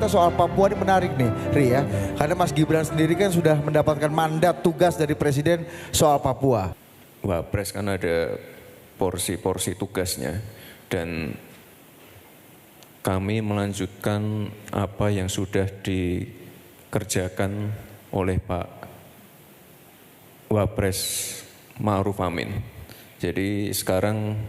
kita soal Papua ini menarik nih, Ri ya. Karena Mas Gibran sendiri kan sudah mendapatkan mandat tugas dari Presiden soal Papua. Wapres kan ada porsi-porsi tugasnya dan kami melanjutkan apa yang sudah dikerjakan oleh Pak Wapres Ma'ruf Amin. Jadi sekarang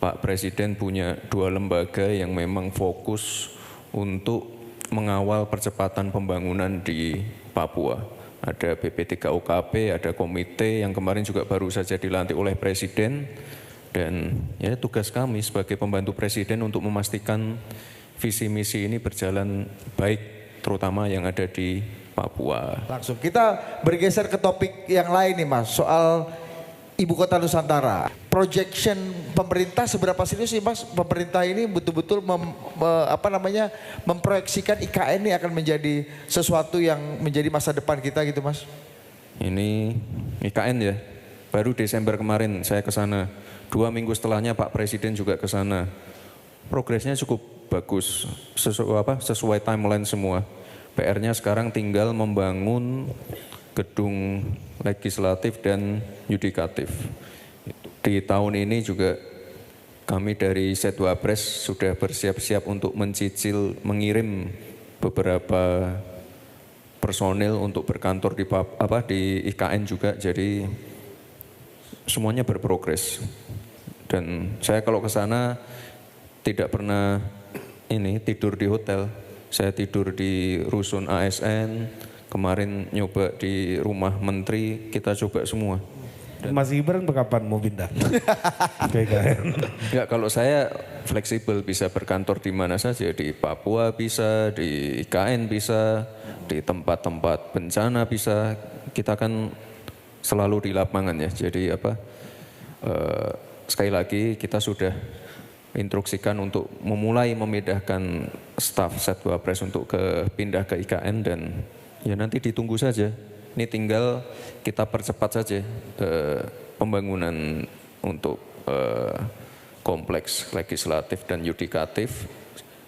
Pak Presiden punya dua lembaga yang memang fokus untuk mengawal percepatan pembangunan di Papua. Ada BP3UKP, ada komite yang kemarin juga baru saja dilantik oleh Presiden. Dan ya tugas kami sebagai pembantu Presiden untuk memastikan visi misi ini berjalan baik, terutama yang ada di Papua. Langsung kita bergeser ke topik yang lain nih Mas, soal Ibu Kota Nusantara. Projection pemerintah seberapa serius sih Mas? Pemerintah ini betul-betul memproyeksikan IKN ini akan menjadi sesuatu yang menjadi masa depan kita gitu Mas? Ini IKN ya, baru Desember kemarin saya ke sana. 2 minggu setelahnya Pak Presiden juga ke sana. Progresnya cukup bagus, sesuai timeline semua. PR-nya sekarang tinggal membangun gedung legislatif dan yudikatif. Di tahun ini juga kami dari Setwapres sudah bersiap-siap untuk mengirim beberapa personil untuk berkantor di IKN juga. Jadi semuanya berprogres. Dan saya kalau ke sana tidak pernah tidur di hotel. Saya tidur di rusun ASN, kemarin nyoba di rumah menteri, kita coba semua. Mas Gibran kapan mau pindah? Ya kalau saya fleksibel, bisa berkantor di mana saja, di Papua bisa, di IKN bisa, di tempat-tempat bencana bisa. Kita kan selalu di lapangan ya, jadi sekali lagi kita sudah instruksikan untuk memulai memindahkan staf Setwapres untuk pindah ke IKN dan ya nanti ditunggu saja. Ini tinggal kita percepat saja pembangunan untuk kompleks legislatif dan yudikatif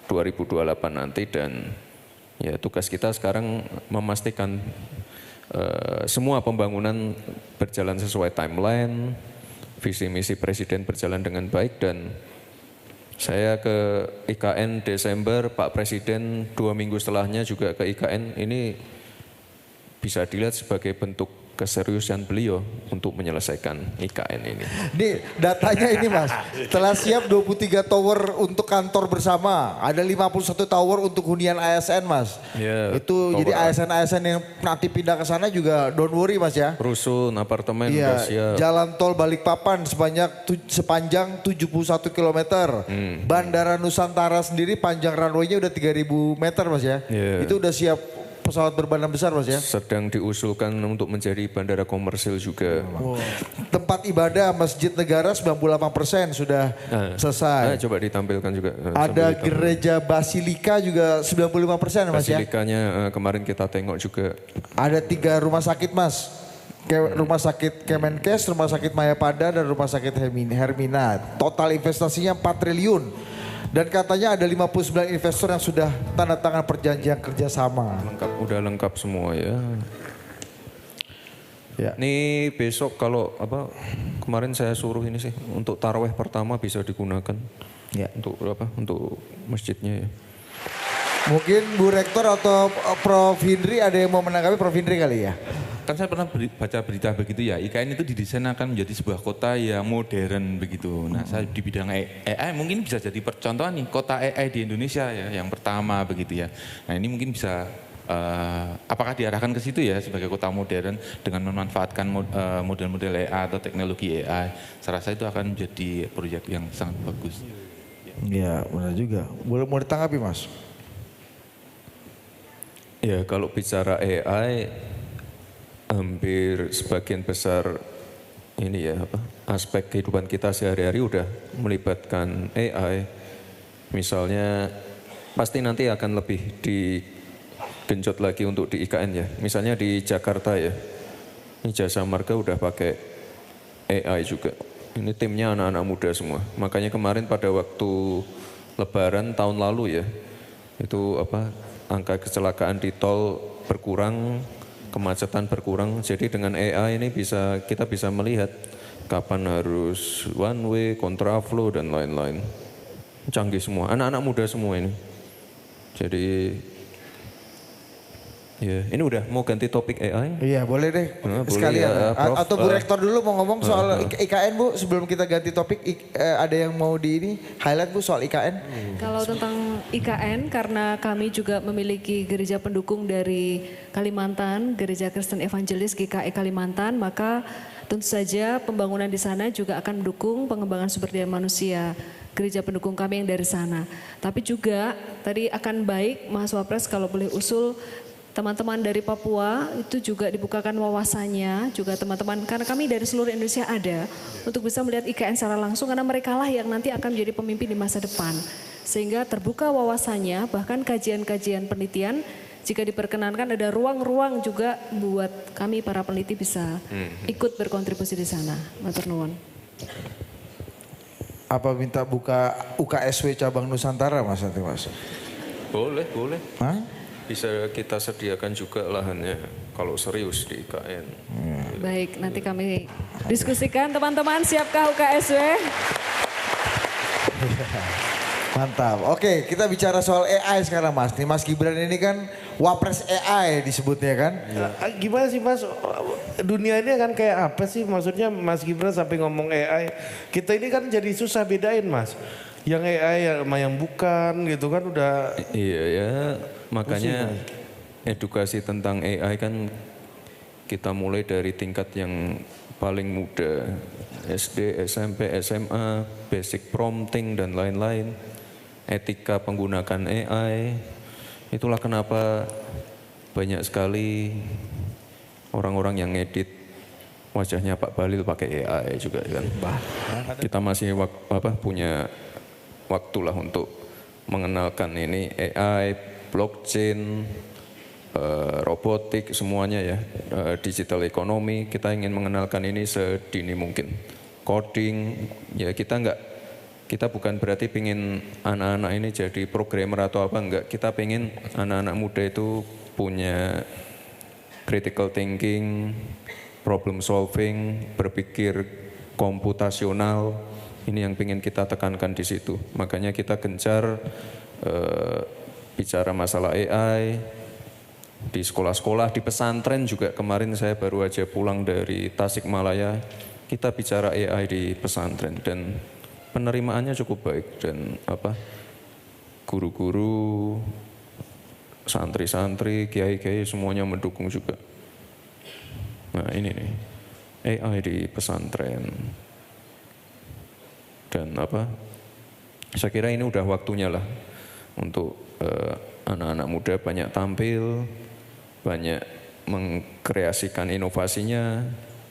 2028 nanti dan ya tugas kita sekarang memastikan semua pembangunan berjalan sesuai timeline, visi misi Presiden berjalan dengan baik dan saya ke IKN Desember, Pak Presiden 2 minggu setelahnya juga ke IKN, ini bisa dilihat sebagai bentuk keseriusan beliau untuk menyelesaikan IKN ini. Ini datanya ini Mas, telah siap 23 tower untuk kantor bersama, ada 51 tower untuk hunian ASN Mas. Ya, itu jadi ASN-ASN yang nanti pindah ke sana juga don't worry Mas ya. Rusun, apartemen iya, udah siap. Jalan tol Balikpapan sepanjang 71 km. Bandara Nusantara sendiri panjang runway-nya udah 3.000 meter Mas ya. Yeah. Itu udah siap pesawat berbadan besar Mas ya? Sedang diusulkan untuk menjadi bandara komersil juga. Wow. Tempat ibadah Masjid Negara 98% sudah selesai. Coba ditampilkan juga. Ada gereja Basilika juga 95% Mas ya? Basilikanya kemarin kita tengok juga. Ada 3 rumah sakit Mas. Rumah sakit Kemenkes, rumah sakit Mayapada, dan rumah sakit Hermina. Total investasinya 4 triliun. Dan katanya ada 59 investor yang sudah tanda tangan perjanjian kerjasama. Udah lengkap semua ya. Ya. Ini besok kalau kemarin saya suruh ini sih untuk taraweh pertama bisa digunakan. Ya. Untuk masjidnya ya. Mungkin Bu Rektor atau Prof Hindri ada yang mau menanggapi, Prof Hindri kali ya? Kan saya pernah baca berita begitu ya, IKN itu didesain akan menjadi sebuah kota yang modern begitu. Nah saya di bidang AI mungkin bisa jadi percontohan nih, kota AI di Indonesia ya, yang pertama begitu ya. Nah ini mungkin bisa, apakah diarahkan ke situ ya sebagai kota modern dengan memanfaatkan model-model AI atau teknologi AI. Saya rasa itu akan menjadi proyek yang sangat bagus. Iya benar juga, boleh mau ditanggapi Mas? Ya kalau bicara AI, hampir sebagian besar ini ya aspek kehidupan kita sehari-hari udah melibatkan AI. Misalnya pasti nanti akan lebih digenjot lagi untuk di IKN ya. Misalnya di Jakarta ya, ini Jasa Marga udah pakai AI juga. Ini timnya anak-anak muda semua. Makanya kemarin pada waktu Lebaran tahun lalu ya, itu angka kecelakaan di tol berkurang, kemacetan berkurang. Jadi dengan AI ini kita bisa melihat kapan harus one way, kontraflow dan lain-lain. Canggih semua, anak-anak muda semua ini. Jadi ya, ini udah mau ganti topik AI? Iya boleh deh Boleh sekalian. ya, Prof. Atau Bu Rektor dulu mau ngomong soal IKN Bu sebelum kita ganti topik. Ada yang mau di ini highlight Bu soal IKN? Kalau tentang IKN, karena kami juga memiliki gereja pendukung dari Kalimantan, Gereja Kristen Evangelis GKE Kalimantan, maka tentu saja pembangunan di sana juga akan mendukung pengembangan sumber daya manusia. Gereja pendukung kami yang dari sana. Tapi juga tadi akan baik Mas Wapres kalau boleh usul teman-teman dari Papua itu juga dibukakan wawasannya, juga teman-teman, karena kami dari seluruh Indonesia ada, untuk bisa melihat IKN secara langsung, karena mereka lah yang nanti akan menjadi pemimpin di masa depan. Sehingga terbuka wawasannya, bahkan kajian-kajian penelitian, jika diperkenankan ada ruang-ruang juga buat kami para peneliti bisa ikut berkontribusi di sana. Matur nuwun. Apa minta buka UKSW cabang Nusantara Mas nanti Mas? Boleh. Hah? Bisa kita sediakan juga lahannya kalau serius di IKN. Baik, nanti kami diskusikan teman-teman, siapkah UKSW? Mantap. Oke, kita bicara soal AI sekarang Mas. Nih Mas Gibran ini kan Wapres AI disebutnya kan? Gimana sih Mas, dunia ini kan kayak apa sih? Maksudnya Mas Gibran sampai ngomong AI. Kita ini kan jadi susah bedain Mas. Yang AI yang bukan gitu kan udah. Iya ya, makanya edukasi tentang AI kan kita mulai dari tingkat yang paling muda, SD, SMP, SMA, basic prompting dan lain-lain, etika penggunaan AI. Itulah kenapa banyak sekali orang-orang yang ngedit wajahnya Pak Bahlil pakai AI juga kan. Kita masih punya waktulah untuk mengenalkan ini AI, blockchain, robotik, semuanya ya, digital ekonomi. Kita ingin mengenalkan ini sedini mungkin. Coding, ya kita bukan berarti pingin anak-anak ini jadi programmer atau apa, enggak. Kita pengen anak-anak muda itu punya critical thinking, problem solving, berpikir komputasional. Ini yang ingin kita tekankan di situ. Makanya kita gencar bicara masalah AI di sekolah-sekolah, di pesantren juga. Kemarin saya baru aja pulang dari Tasikmalaya, kita bicara AI di pesantren dan penerimaannya cukup baik dan guru-guru, santri-santri, kiai-kiai semuanya mendukung juga. Nah ini nih AI di pesantren. Dan saya kira ini udah waktunya lah untuk anak-anak muda banyak tampil, banyak mengkreasikan inovasinya,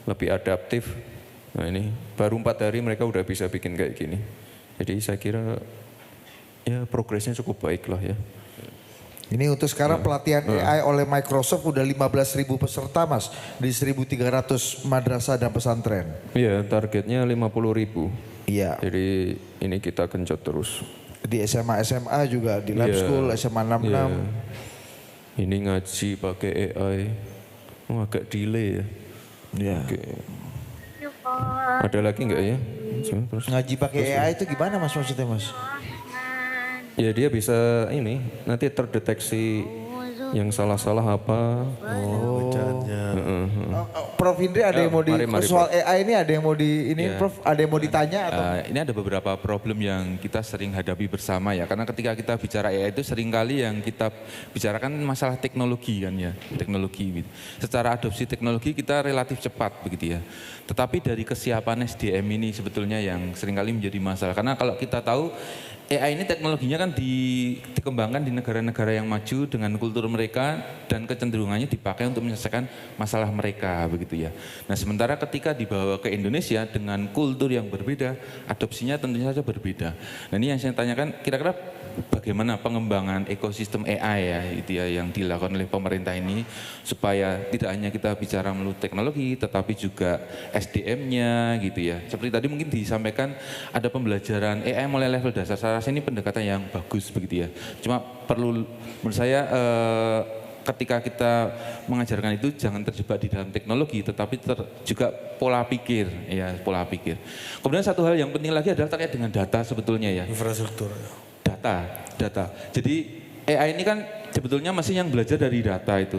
lebih adaptif. Nah ini baru 4 hari mereka udah bisa bikin kayak gini. Jadi saya kira ya progresnya cukup baik lah ya. Ini untuk sekarang pelatihan AI oleh Microsoft udah 15.000 peserta Mas di 1.300 madrasah dan pesantren. Iya, targetnya 50.000. Iya. Jadi ini kita genjot terus. Di SMA juga di lab school SMA 66. Iya. Ini ngaji pakai AI. Agak delay ya. Iya. Oke. Ada lagi enggak ya? Terus. Ngaji pakai AI itu gimana Mas maksudnya Mas? Ya dia bisa ini nanti terdeteksi yang salah-salah apa. Prof Indri ada yang mau mari, soal Prof. AI ini ada yang mau Prof ada yang mau ditanya atau? Ini ada beberapa problem yang kita sering hadapi bersama ya. Karena ketika kita bicara AI itu seringkali yang kita bicarakan masalah teknologi kan ya. Teknologi gitu. Secara adopsi teknologi kita relatif cepat begitu ya. Tetapi dari kesiapan SDM ini sebetulnya yang seringkali menjadi masalah. Karena kalau kita tahu AI ini teknologinya kan dikembangkan di negara-negara yang maju dengan kultur mereka dan kecenderungannya dipakai untuk menyelesaikan masalah mereka begitu ya. Nah sementara ketika dibawa ke Indonesia dengan kultur yang berbeda, adopsinya tentunya saja berbeda. Nah ini yang saya tanyakan, kira-kira bagaimana pengembangan ekosistem AI ya, itu ya yang dilakukan oleh pemerintah ini supaya tidak hanya kita bicara melalui teknologi, tetapi juga SDM-nya gitu ya. Seperti tadi mungkin disampaikan ada pembelajaran AI mulai level dasar. Saya rasa ini pendekatan yang bagus begitu ya. Cuma perlu menurut saya ketika kita mengajarkan itu jangan terjebak di dalam teknologi, tetapi juga pola pikir, ya pola pikir. Kemudian satu hal yang penting lagi adalah terkait dengan data sebetulnya ya. Infrastruktur. Data. Jadi AI ini kan sebetulnya masih yang belajar dari data itu.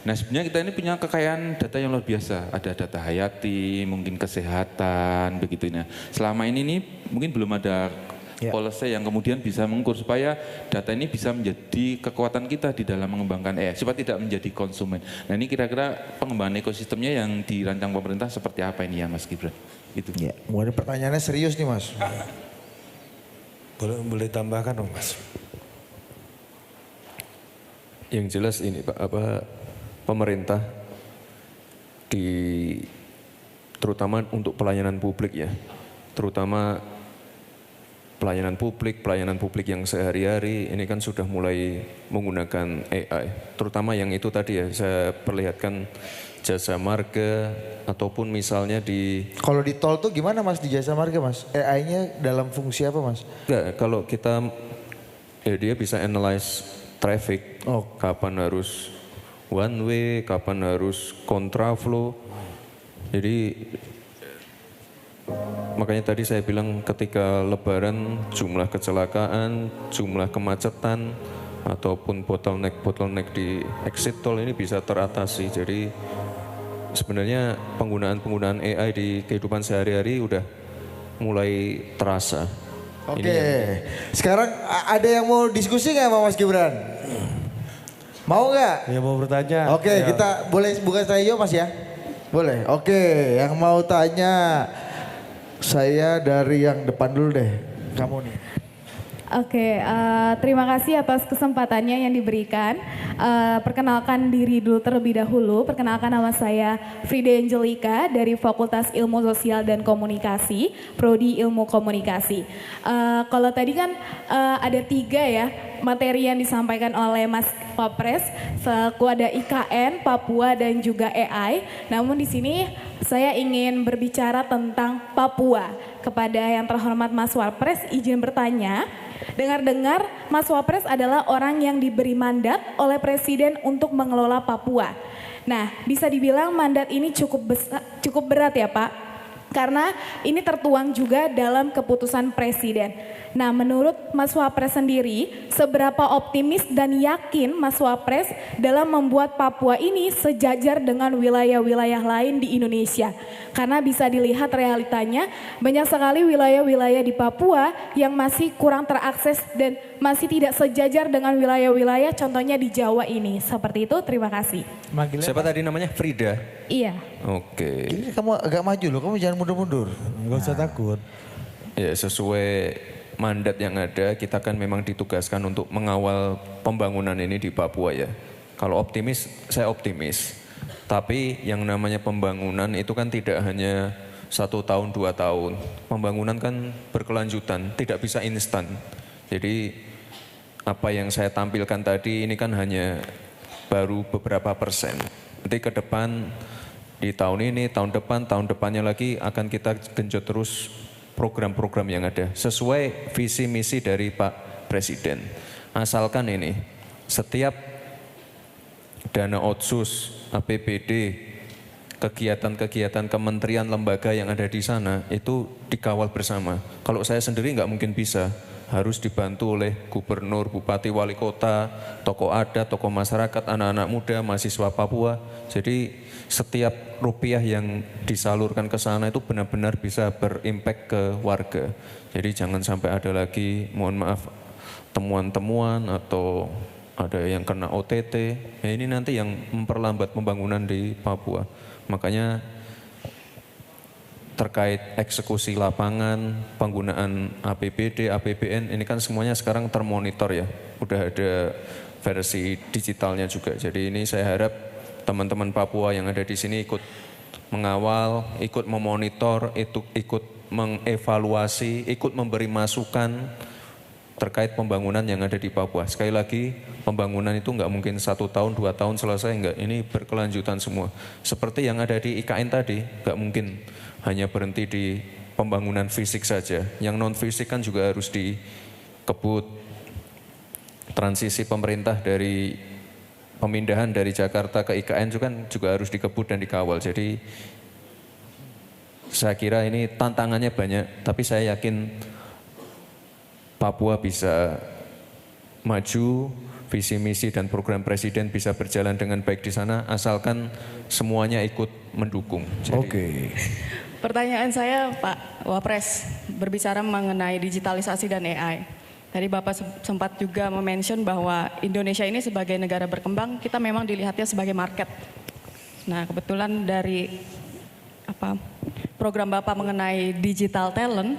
Nah sebenarnya kita ini punya kekayaan data yang luar biasa. Ada data hayati, mungkin kesehatan, begitu. Nah selama ini nih mungkin belum ada policy yang kemudian bisa mengukur supaya data ini bisa menjadi kekuatan kita di dalam mengembangkan AI supaya tidak menjadi konsumen. Nah ini kira-kira pengembangan ekosistemnya yang dirancang pemerintah seperti apa ini ya Mas Gibran? Itu. Ya, mulai pertanyaannya serius nih Mas. Boleh tambahkan dong Mas? Yang jelas ini Pak, pemerintah terutama untuk pelayanan publik ya, terutama pelayanan publik yang sehari-hari ini kan sudah mulai menggunakan AI. Terutama yang itu tadi ya, saya perlihatkan jasa marga ataupun misalnya di... Kalau di tol tuh gimana Mas di jasa marga Mas? AI-nya dalam fungsi apa Mas? Enggak, kalau kita, dia bisa analyze traffic, kapan harus one way, kapan harus kontraflow. Jadi makanya tadi saya bilang ketika lebaran jumlah kecelakaan, jumlah kemacetan ataupun bottleneck di exit tol ini bisa teratasi. Jadi sebenarnya penggunaan AI di kehidupan sehari-hari udah mulai terasa. Oke, sekarang ada yang mau diskusi nggak sama Mas Gibran? Mau nggak? Ya mau bertanya. Oke, kita boleh buka saya Mas ya? Boleh. Oke, yang mau tanya saya dari yang depan dulu deh. Kamu nih. Oke, terima kasih atas kesempatannya yang diberikan. Perkenalkan diri dulu terlebih dahulu. Perkenalkan nama saya Frida Angelika dari Fakultas Ilmu Sosial dan Komunikasi, Prodi Ilmu Komunikasi. Kalau tadi kan ada 3 ya materi yang disampaikan oleh Mas Wapres, selaku ada IKN, Papua dan juga AI. Namun di sini saya ingin berbicara tentang Papua. Kepada yang terhormat Mas Wapres, izin bertanya. Dengar-dengar Mas Wapres adalah orang yang diberi mandat oleh Presiden untuk mengelola Papua. Nah, bisa dibilang mandat ini cukup berat ya Pak, karena ini tertuang juga dalam keputusan Presiden. Nah, menurut Mas Wapres sendiri, seberapa optimis dan yakin Mas Wapres dalam membuat Papua ini sejajar dengan wilayah-wilayah lain di Indonesia? Karena bisa dilihat realitanya banyak sekali wilayah-wilayah di Papua yang masih kurang terakses dan masih tidak sejajar dengan wilayah-wilayah contohnya di Jawa ini. Seperti itu, terima kasih. Siapa tadi namanya? Frida? Iya. Oke. Ini kamu agak maju loh, kamu jangan mundur-mundur. Enggak usah takut. Ya sesuai mandat yang ada, kita kan memang ditugaskan untuk mengawal pembangunan ini di Papua ya. Kalau optimis, saya optimis. Tapi yang namanya pembangunan itu kan tidak hanya 1 tahun, 2 tahun. Pembangunan kan berkelanjutan, tidak bisa instan. Jadi apa yang saya tampilkan tadi ini kan hanya baru beberapa persen. Nanti ke depan di tahun ini, tahun depannya lagi akan kita genjot terus program-program yang ada sesuai visi misi dari Pak Presiden. Asalkan ini setiap dana otsus, APBD, kegiatan-kegiatan kementerian lembaga yang ada di sana itu dikawal bersama. Kalau saya sendiri nggak mungkin bisa, harus dibantu oleh gubernur, bupati, wali kota, tokoh adat, tokoh masyarakat, anak-anak muda, mahasiswa Papua. Jadi setiap rupiah yang disalurkan ke sana itu benar-benar bisa berimpact ke warga. Jadi jangan sampai ada lagi, mohon maaf, temuan-temuan atau ada yang kena OTT. Ya ini nanti yang memperlambat pembangunan di Papua. Makanya terkait eksekusi lapangan, penggunaan APBD, APBN, ini kan semuanya sekarang termonitor ya. Udah ada versi digitalnya juga. Jadi ini saya harap teman-teman Papua yang ada di sini ikut mengawal, ikut memonitor, ikut mengevaluasi, ikut memberi masukan terkait pembangunan yang ada di Papua. Sekali lagi, pembangunan itu nggak mungkin 1 tahun, 2 tahun selesai, nggak. Ini berkelanjutan semua. Seperti yang ada di IKN tadi, nggak mungkin hanya berhenti di pembangunan fisik saja. Yang non fisik kan juga harus dikebut. Transisi pemerintah dari pemindahan dari Jakarta ke IKN itu kan juga harus dikebut dan dikawal. Jadi saya kira ini tantangannya banyak, tapi saya yakin Papua bisa maju, visi misi dan program presiden bisa berjalan dengan baik di sana, asalkan semuanya ikut mendukung. Oke. Pertanyaan saya Pak Wapres, berbicara mengenai digitalisasi dan AI. Tadi Bapak sempat juga mention bahwa Indonesia ini sebagai negara berkembang, kita memang dilihatnya sebagai market. Nah kebetulan dari program Bapak mengenai digital talent,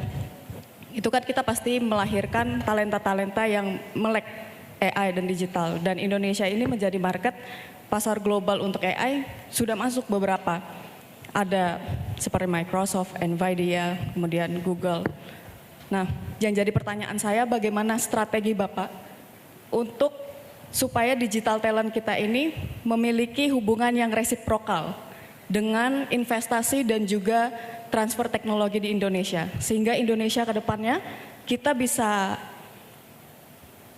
itu kan kita pasti melahirkan talenta-talenta yang melek AI dan digital. Dan Indonesia ini menjadi market, pasar global untuk AI sudah masuk beberapa. Ada seperti Microsoft, Nvidia, kemudian Google. Nah, yang jadi pertanyaan saya bagaimana strategi Bapak untuk supaya digital talent kita ini memiliki hubungan yang resiprokal dengan investasi dan juga transfer teknologi di Indonesia. Sehingga Indonesia ke depannya kita bisa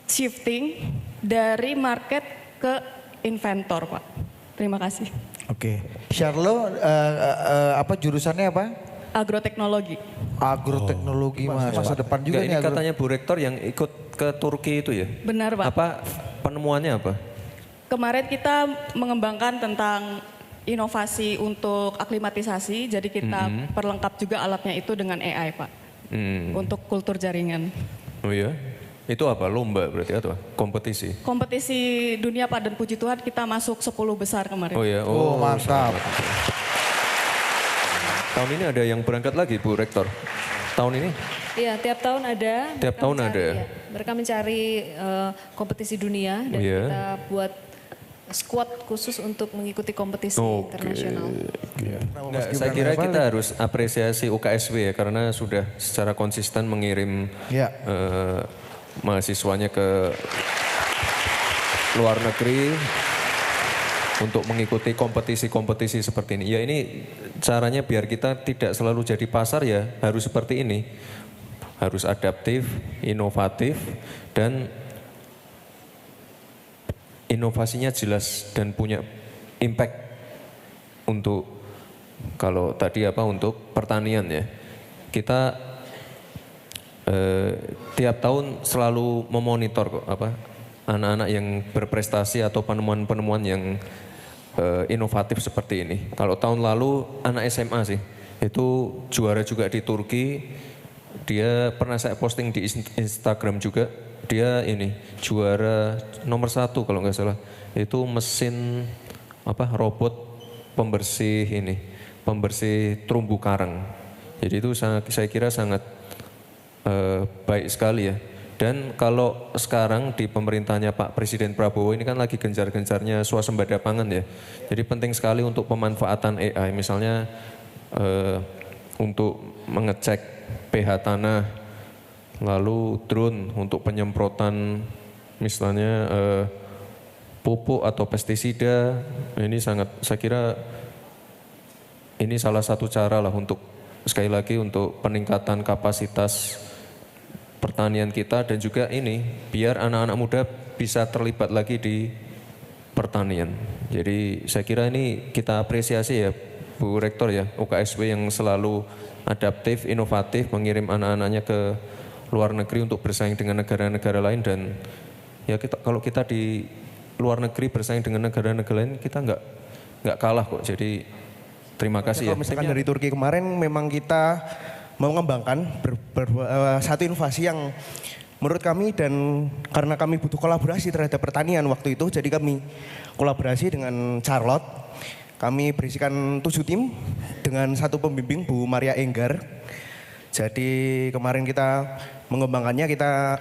shifting dari market ke inventor, Pak. Terima kasih. Oke. Charlo, jurusannya apa? Agroteknologi. Agroteknologi, Mas. Masa depan juga ini nih. katanya Bu Rektor yang ikut ke Turki itu ya? Benar, Pak. Apa penemuannya apa? Kemarin kita mengembangkan tentang inovasi untuk aklimatisasi, jadi kita perlengkap juga alatnya itu dengan AI, Pak. Untuk kultur jaringan. Oh iya? Itu apa? Lomba berarti atau kompetisi? Kompetisi dunia, Pak, dan puji Tuhan kita masuk 10 besar kemarin. Oh iya? Oh, mantap. Tahun ini ada yang berangkat lagi Bu Rektor? Tahun ini? Iya, tiap tahun ada. Tiap tahun ada. Ya. Mereka mencari kompetisi dunia dan kita buat squad khusus untuk mengikuti kompetisi internasional. Nggak, saya kira kita harus apresiasi UKSW ya, karena sudah secara konsisten mengirim mahasiswanya ke luar negeri untuk mengikuti kompetisi-kompetisi seperti ini. Ya ini caranya biar kita tidak selalu jadi pasar ya harus seperti ini. Harus adaptif, inovatif, dan inovasinya jelas dan punya impact untuk kalau tadi untuk pertanian ya. Kita tiap tahun selalu memonitor anak-anak yang berprestasi atau penemuan-penemuan yang inovatif seperti ini. Kalau tahun lalu anak SMA sih, itu juara juga di Turki. Dia pernah saya posting di Instagram juga. Dia ini juara nomor 1 kalau nggak salah. Itu mesin robot pembersih pembersih terumbu karang. Jadi itu saya kira sangat baik sekali ya. Dan kalau sekarang di pemerintahnya Pak Presiden Prabowo ini kan lagi gencar-gencarnya swasembada pangan ya. Jadi penting sekali untuk pemanfaatan AI, misalnya untuk mengecek pH tanah, lalu drone untuk penyemprotan misalnya pupuk atau pestisida. Ini saya kira ini salah satu cara lah untuk sekali lagi untuk peningkatan kapasitas pertanian kita dan juga ini biar anak-anak muda bisa terlibat lagi di pertanian. Jadi saya kira ini kita apresiasi ya Bu Rektor ya, UKSW yang selalu adaptif, inovatif, mengirim anak-anaknya ke luar negeri untuk bersaing dengan negara-negara lain. Dan ya kalau kita di luar negeri bersaing dengan negara-negara lain kita nggak kalah kok. Jadi terima kasih ya. Kalau misalkan dari Turki kemarin memang kita mengembangkan satu inovasi yang menurut kami dan karena kami butuh kolaborasi terhadap pertanian waktu itu, jadi kami kolaborasi dengan Charlotte. Kami berisikan 7 tim dengan satu pembimbing Bu Maria Enggar. Jadi kemarin kita mengembangkannya,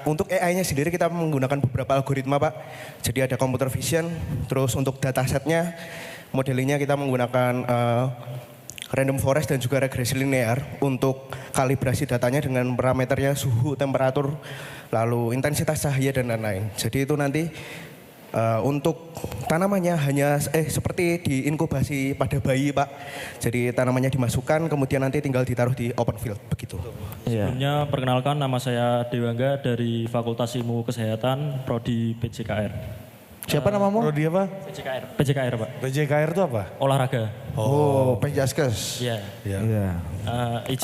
untuk AI-nya sendiri kita menggunakan beberapa algoritma Pak. Jadi ada computer vision, terus untuk datasetnya modelingnya kita menggunakan random forest dan juga regresi linear untuk kalibrasi datanya dengan parameternya suhu, temperatur, lalu intensitas cahaya dan lain-lain. Jadi itu nanti untuk tanamannya hanya seperti diinkubasi pada bayi, Pak. Jadi tanamannya dimasukkan kemudian nanti tinggal ditaruh di open field begitu. Sebelumnya perkenalkan, nama saya Dewangga dari Fakultas Ilmu Kesehatan Prodi PJKR. Siapa namamu? Prodi apa? PJKR Pak. PJKR itu apa? Olahraga. Oh, Penjaskes. Iya. Iya.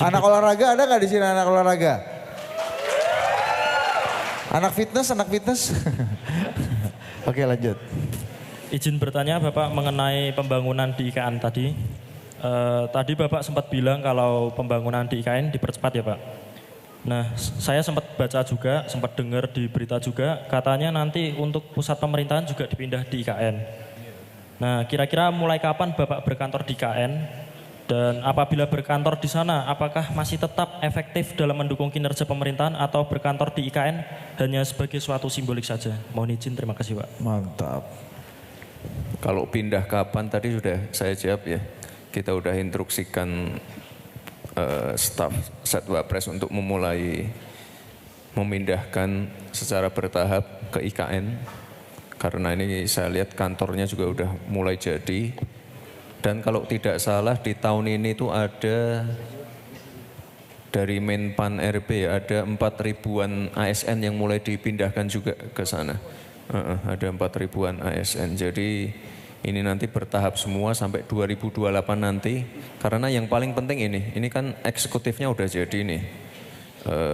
Anak olahraga ada nggak di sini anak olahraga? Anak fitness? Oke, lanjut. Izin bertanya Bapak mengenai pembangunan di IKN tadi. Tadi Bapak sempat bilang kalau pembangunan di IKN dipercepat ya Pak. Nah, saya sempat baca juga, sempat dengar di berita juga, katanya nanti untuk pusat pemerintahan juga dipindah di IKN. Nah, kira-kira mulai kapan Bapak berkantor di IKN? Dan apabila berkantor di sana, apakah masih tetap efektif dalam mendukung kinerja pemerintahan atau berkantor di IKN hanya sebagai suatu simbolik saja? Mohon izin, terima kasih Pak. Mantap. Kalau pindah kapan tadi sudah saya jawab ya. Kita udah instruksikan staf Setwapres untuk memulai memindahkan secara bertahap ke IKN. Karena ini saya lihat kantornya juga udah mulai jadi. Dan kalau tidak salah di tahun ini tuh ada dari Menpan RB ya, ada 4.000-an ASN yang mulai dipindahkan juga ke sana. Ada 4.000-an ASN. Jadi ini nanti bertahap semua sampai 2028 nanti. Karena yang paling penting ini kan eksekutifnya udah jadi nih.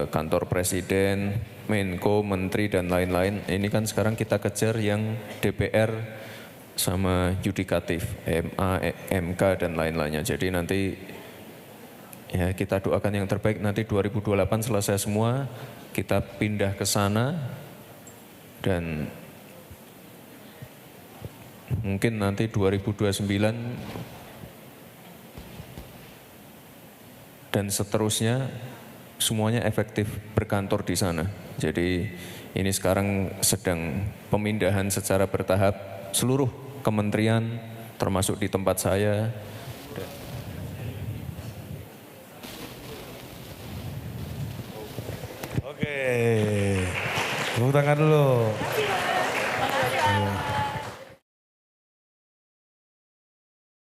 Kantor Presiden, Menko, Menteri dan lain-lain. Ini kan sekarang kita kejar yang DPR sama yudikatif, MA, MK dan lain-lainnya. Jadi nanti ya kita doakan yang terbaik nanti 2028 selesai semua, kita pindah ke sana dan mungkin nanti 2029 dan seterusnya semuanya efektif berkantor di sana. Jadi ini sekarang sedang pemindahan secara bertahap seluruh kementerian termasuk di tempat saya. Oke. Tepuk tangan dulu.